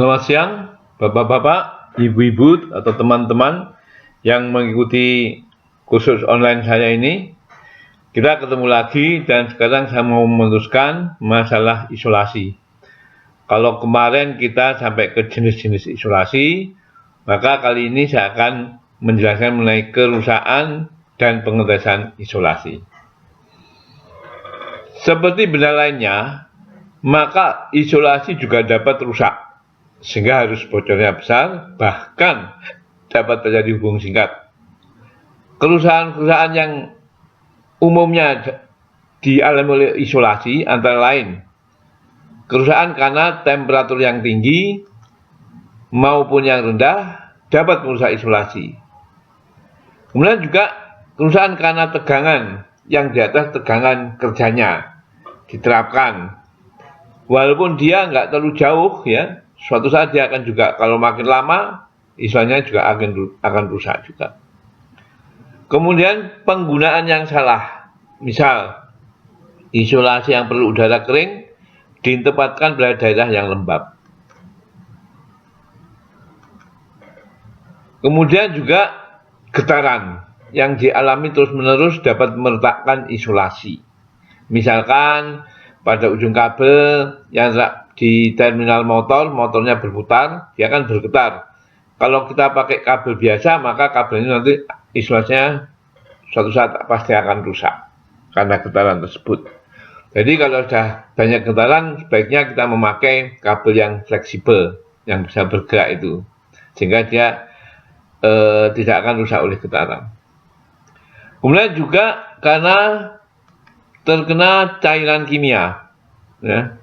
Selamat siang, Bapak-bapak, Ibu-ibu, atau teman-teman yang mengikuti kursus online saya ini. Kita ketemu lagi dan sekarang saya mau meneruskan masalah isolasi. Kalau kemarin kita sampai ke jenis-jenis isolasi, maka kali ini saya akan menjelaskan mengenai kerusakan dan pengetesan isolasi. Seperti benda lainnya, maka isolasi juga dapat rusak, sehingga harus bocornya besar, bahkan dapat terjadi hubungan singkat. Kerusakan-kerusakan yang umumnya dialami oleh isolasi antara lain kerusakan karena temperatur yang tinggi maupun yang rendah dapat merusak isolasi. Kemudian juga kerusakan karena tegangan yang di atas tegangan kerjanya diterapkan. Walaupun dia nggak terlalu jauh ya, suatu saat dia akan juga kalau makin lama isolasinya juga akan rusak juga. Kemudian penggunaan yang salah, misal isolasi yang perlu udara kering ditempatkan pada daerah yang lembab. Kemudian juga getaran yang dialami terus-menerus dapat meretakkan isolasi. Misalkan pada ujung kabel yang di terminal motornya berputar, dia akan bergetar. Kalau kita pakai kabel biasa, maka kabel ini nanti isolasinya suatu saat pasti akan rusak karena getaran tersebut. Jadi kalau sudah banyak getaran, sebaiknya kita memakai kabel yang fleksibel, yang bisa bergerak itu, sehingga dia tidak akan rusak oleh getaran. Kemudian juga karena terkena cairan kimia, ya.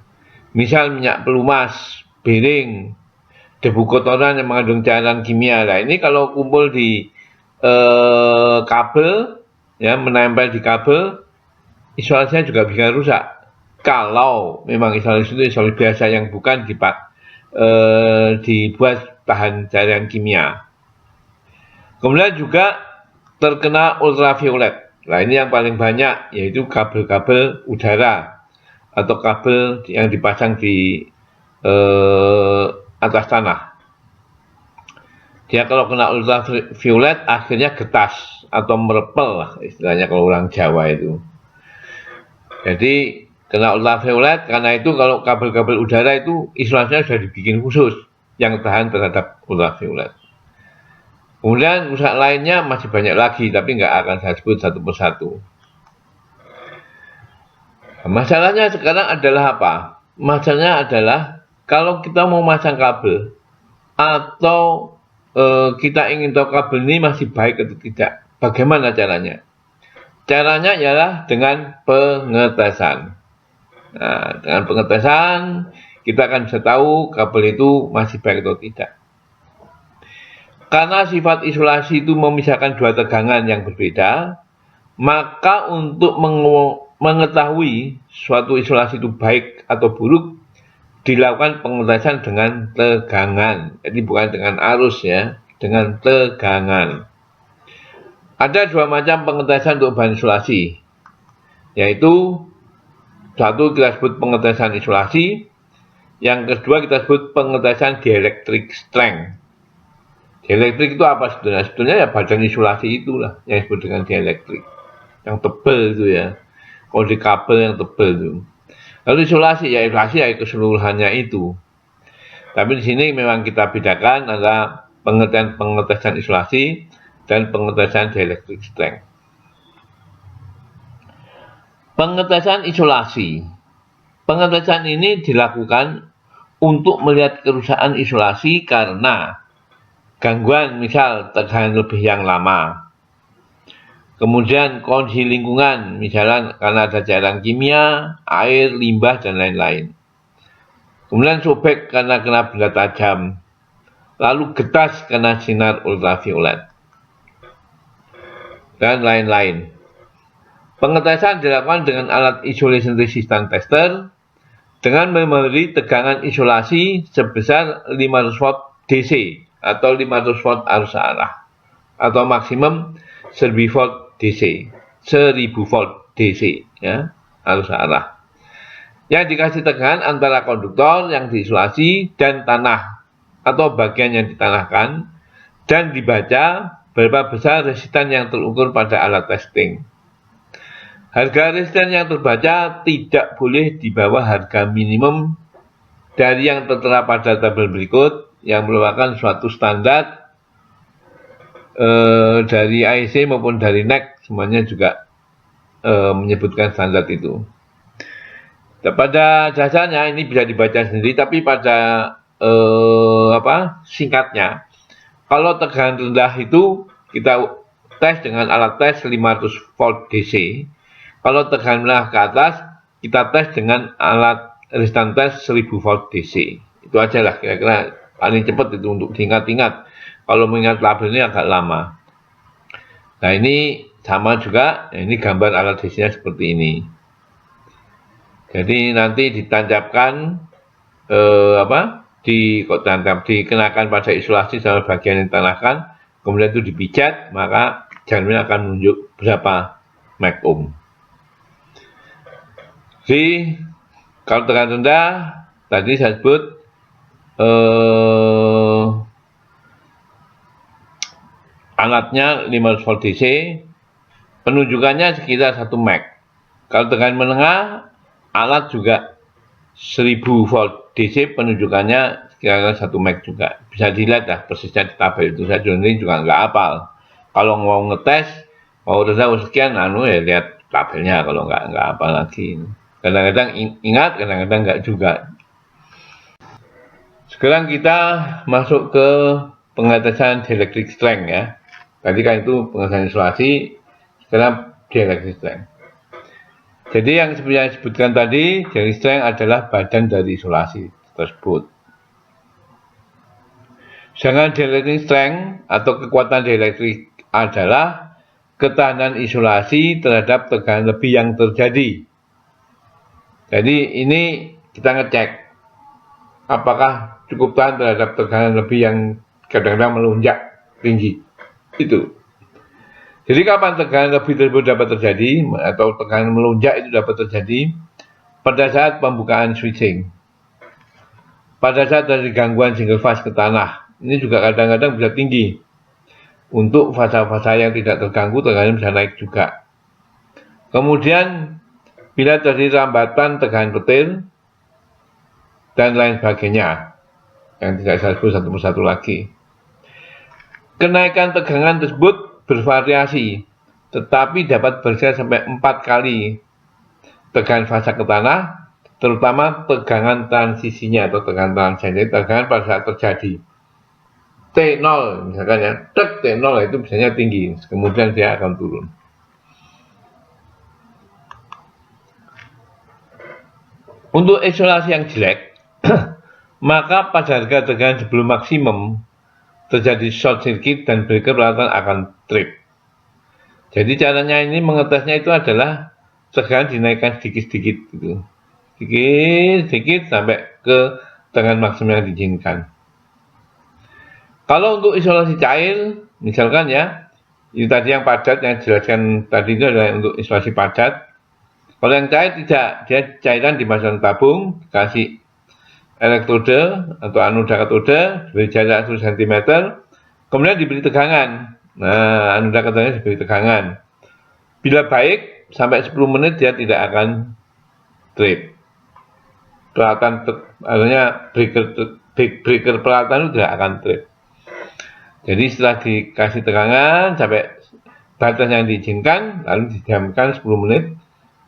Misal minyak pelumas, piring, debu kotoran yang mengandung cairan kimia. Nah ini kalau kumpul di kabel, ya, menempel di kabel, isolasinya juga bisa rusak. Kalau memang isolasi itu isolasi biasa yang bukan dibuat tahan cairan kimia. Kemudian juga terkena ultraviolet. Nah ini yang paling banyak, yaitu kabel-kabel udara atau kabel yang dipasang di atas tanah. Dia kalau kena ultraviolet akhirnya getas atau merepel lah istilahnya kalau orang Jawa itu. Jadi kena ultraviolet, karena itu kalau kabel-kabel udara itu isolasinya sudah dibikin khusus yang tahan terhadap ultraviolet. Kemudian rusak lainnya masih banyak lagi, tapi nggak akan saya sebut satu persatu. Masalahnya sekarang adalah apa? Masalahnya adalah kalau kita mau masang kabel atau kita ingin tahu kabel ini masih baik atau tidak, bagaimana caranya? Caranya ialah dengan pengetesan. Nah, dengan pengetesan kita akan bisa tahu kabel itu masih baik atau tidak. Karena sifat isolasi itu memisahkan dua tegangan yang berbeda, maka untuk mengetahui suatu isolasi itu baik atau buruk, dilakukan pengetesan dengan tegangan. Jadi bukan dengan arus ya, dengan tegangan. Ada dua macam pengetesan untuk bahan isolasi, yaitu satu kita sebut pengetesan isolasi, yang kedua kita sebut pengetesan dielectric strength. Dielectric itu apa sebetulnya? Sebetulnya ya badan isolasi itulah yang disebut dengan dielectric, yang tebal itu ya, kalau di kabel yang tebal itu. Lalu isolasi ya keseluruhannya itu. Tapi di sini memang kita bedakan antara pengetesan isolasi dan pengetesan dielectric strength. Pengetesan isolasi. Pengetesan ini dilakukan untuk melihat kerusakan isolasi karena gangguan misal tegangan lebih yang lama. Kemudian kondisi lingkungan, misalnya karena ada cairan kimia, air, limbah, dan lain-lain. Kemudian sobek karena kena benda tajam. Lalu getas karena sinar ultraviolet. Dan lain-lain. Pengetesan dilakukan dengan alat isolation resistant tester dengan memberi tegangan isolasi sebesar 500 volt DC atau 500 volt arus arah atau maksimum 1000 volt DC, 1000 volt DC ya, arus arah. Yang dikasih tegangan antara konduktor yang diisolasi dan tanah atau bagian yang ditanahkan dan dibaca berapa besar resistan yang terukur pada alat testing. Harga resistan yang terbaca tidak boleh di bawah harga minimum dari yang tertera pada tabel berikut yang merupakan suatu standar dari IEC maupun dari NEC, semuanya juga menyebutkan standar itu. Pada dasarnya ini bisa dibaca sendiri, tapi pada singkatnya, kalau tegangan rendah itu kita tes dengan alat tes 500 volt DC. Kalau tegangan menengah ke atas, kita tes dengan alat resistan tes 1000 volt DC. Itu aja lah kira-kira paling cepat itu untuk diingat-ingat. Kalau mengingat labelnya agak lama. Nah ini sama juga, ini gambar alat DC-nya seperti ini. Jadi nanti ditancapkan dikenakan pada isolasi sama bagian yang ditanahkan, kemudian itu dipijat, maka jaringan akan menunjuk berapa mega ohm. Jadi kalau tegangan rendah tadi saya sebut alatnya 500 volt DC, penunjukannya sekitar 1 mega. Kalau tegangan menengah, alat juga 1000 volt DC, penunjukannya sekitar 1 mega juga. Bisa dilihat lah persisnya di tabel itu. Saya juga nggak hafal. Kalau mau ngetes, mau rendah sekian, ya lihat tabelnya. Kalau nggak hafal lagi. Kadang-kadang ingat, kadang-kadang nggak juga. Sekarang kita masuk ke pengetesan dielectric strength ya. Tadi kan itu pengetesan isolasi, sekarang dielectric strength. Jadi yang seperti yang disebutkan tadi, dielectric strength adalah badan dari isolasi tersebut. Sedangkan dielectric strength atau kekuatan dielectric adalah ketahanan isolasi terhadap tegangan lebih yang terjadi. Jadi ini kita ngecek apakah cukup tahan terhadap tegangan lebih yang kadang-kadang melonjak tinggi. Itu. Jadi kapan tegangan lebih tersebut dapat terjadi atau tegangan melonjak itu dapat terjadi? Pada saat pembukaan switching. Pada saat dari gangguan single fase ke tanah. Ini juga kadang-kadang bisa tinggi. Untuk fasa-fasa yang tidak terganggu, tegangan bisa naik juga. Kemudian bila terjadi rambatan tegangan petir dan lain sebagainya yang tidak saya sebut satu persatu lagi. Kenaikan tegangan tersebut bervariasi, tetapi dapat bergeser sampai 4 kali tegangan fasa ke tanah, terutama tegangan transisinya atau tegangan transisi, tegangan pada saat terjadi. T0 misalkan ya, T0 itu biasanya tinggi, kemudian dia akan turun. Untuk isolasi yang jelek, maka pada harga tegangan sebelum maksimum terjadi short circuit dan breaker peralatan akan trip. Jadi caranya ini mengetesnya itu adalah tegangan dinaikkan sedikit-sedikit gitu. Sedikit-sedikit sampai ke tegangan maksimum yang diizinkan. Kalau untuk isolasi cair, misalkan ya, itu tadi yang padat yang dijelaskan tadi itu adalah untuk isolasi padat. Kalau yang cair tidak, dia cairan dimasukkan tabung, dikasih elektrode atau anoda katode, diberi jarak 1 cm, kemudian diberi tegangan. Nah, anoda katodenya diberi tegangan. Bila baik, sampai 10 menit dia tidak akan trip. Peralatan, artinya breaker peralatan itu tidak akan trip. Jadi setelah dikasih tegangan sampai batas yang diizinkan, lalu didiamkan 10 menit.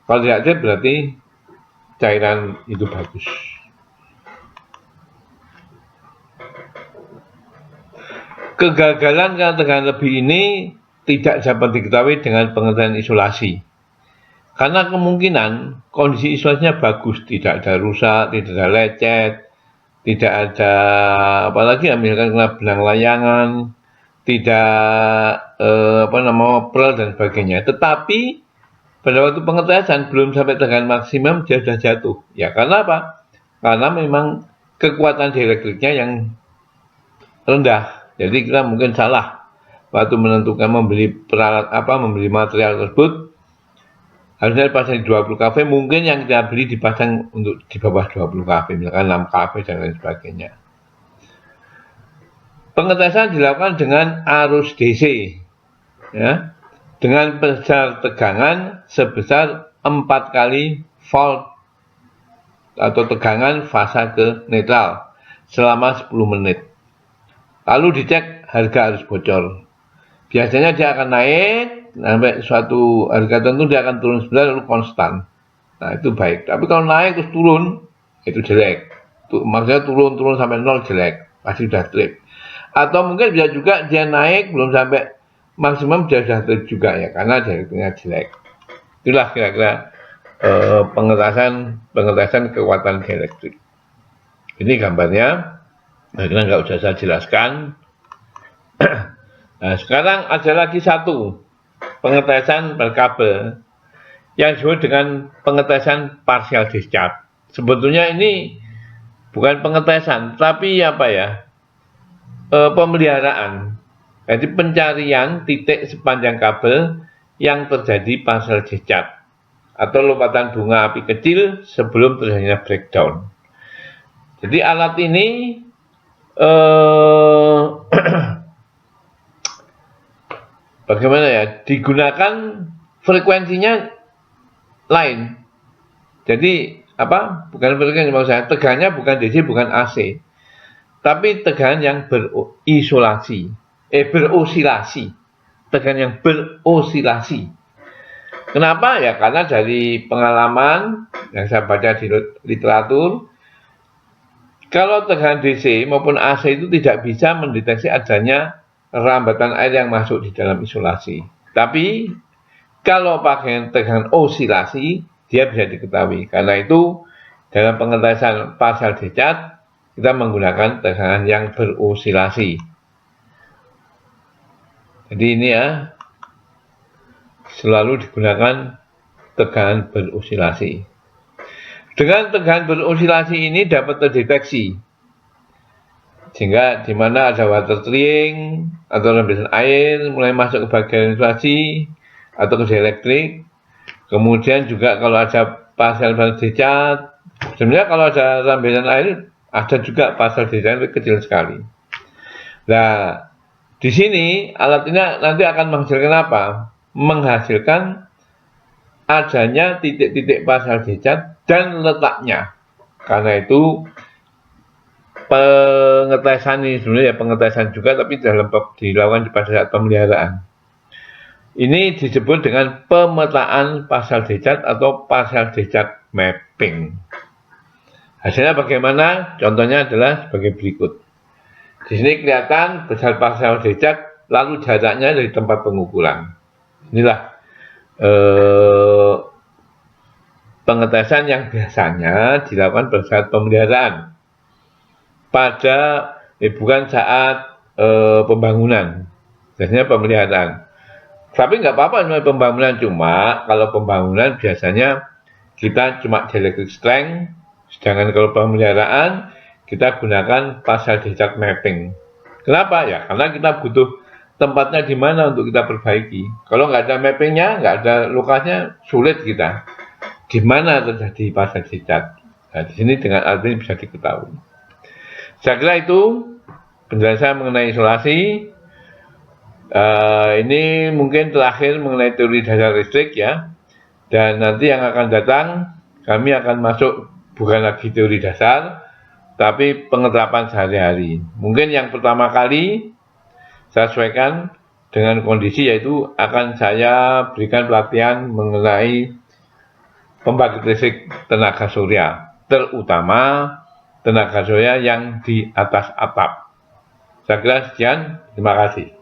Kalau tidak trip berarti cairan itu bagus. Kegagalan karena tegangan lebih ini tidak dapat diketahui dengan pengertian isolasi. Karena kemungkinan kondisi isolasinya bagus, tidak ada rusak, tidak ada lecet, tidak ada apalagi misalkan kena benang layangan, tidak pel dan sebagainya. Tetapi pada waktu pengetesan belum sampai tegangan maksimum dia sudah jatuh. Ya karena apa? Karena memang kekuatan dielectriknya yang rendah. Jadi kita mungkin salah waktu menentukan membeli membeli material tersebut. Harusnya dipasang di 20 kV, mungkin yang kita beli dipasang untuk di bawah 20 kV, misalkan 6 kV dan lain sebagainya. Pengetesan dilakukan dengan arus DC, ya, dengan besar tegangan sebesar 4 kali volt atau tegangan fasa ke netral selama 10 menit. Lalu dicek harga arus bocor. Biasanya dia akan naik sampai suatu harga tertentu, dia akan turun sebentar lalu konstan. Nah, itu baik. Tapi kalau naik terus turun, itu jelek. Maksudnya turun sampai 0 jelek, pasti sudah trip. Atau mungkin bisa juga dia naik belum sampai maksimum, dia sudah trip juga ya, karena dia jelek. Itulah kira-kira pengetesan kekuatan dielektrik. Ini gambarnya, karena nggak usah saya jelaskan. Nah, sekarang ada lagi satu pengetesan berkabel yang disebut dengan pengetesan partial discharge. Sebetulnya ini bukan pengetesan, tapi apa ya? Pemeliharaan. Jadi pencarian titik sepanjang kabel yang terjadi partial discharge atau lompatan bunga api kecil sebelum terjadinya breakdown. Jadi alat ini bagaimana ya, digunakan frekuensinya lain. Jadi apa? Bukan frekuensi, maksud saya tegangannya bukan DC, bukan AC, tapi tegangan yang berosilasi. Tegangan yang berosilasi. Kenapa? Ya karena dari pengalaman yang saya baca di literatur, kalau tegangan DC maupun AC itu tidak bisa mendeteksi adanya rambatan air yang masuk di dalam isolasi. Tapi kalau pakai tegangan osilasi, dia bisa diketahui. Karena itu dalam pengetesan partial discharge kita menggunakan tegangan yang berosilasi. Jadi ini ya, selalu digunakan tegangan berosilasi. Dengan tegangan berosilasi ini dapat terdeteksi, sehingga di mana ada water triang atau rembesan air mulai masuk ke bagian isolasi atau ke dielektrik. Kemudian juga kalau ada partial discharge, sebenarnya kalau ada rembesan air ada juga partial discharge kecil sekali. Nah, di sini alat ini nanti akan menghasilkan apa? Menghasilkan adanya titik-titik partial discharge dan letaknya. Karena itu pengetesan ini sebenarnya pengetesan juga, tapi dilakukan pada saat pemeliharaan. Ini disebut dengan pemetaan partial discharge atau partial discharge mapping. Hasilnya bagaimana? Contohnya adalah sebagai berikut. Di sini kelihatan besar partial discharge, lalu jaraknya dari tempat pengukuran. Inilah pengetesan yang biasanya dilakukan pada saat pemeliharaan, bukan saat pembangunan, biasanya pemeliharaan. Tapi nggak apa-apa pembangunan, cuma kalau pembangunan biasanya kita cuma dielectric strength, sedangkan kalau pemeliharaan kita gunakan partial discharge mapping. Kenapa? Ya karena kita butuh tempatnya di mana untuk kita perbaiki. Kalau nggak ada mappingnya, nggak ada lokasinya, sulit kita. Di mana terjadi partial discharge. Nah, di sini dengan alat ini bisa diketahui. Saya kira itu penjelasan mengenai isolasi. Ini mungkin terakhir mengenai teori dasar listrik ya. Dan nanti yang akan datang kami akan masuk bukan lagi teori dasar, tapi pengeterapan sehari-hari. Mungkin yang pertama kali saya sesuaikan dengan kondisi, yaitu akan saya berikan pelatihan mengenai pembangkit listrik tenaga surya, terutama tenaga surya yang di atas atap. Saya kira sekian, terima kasih.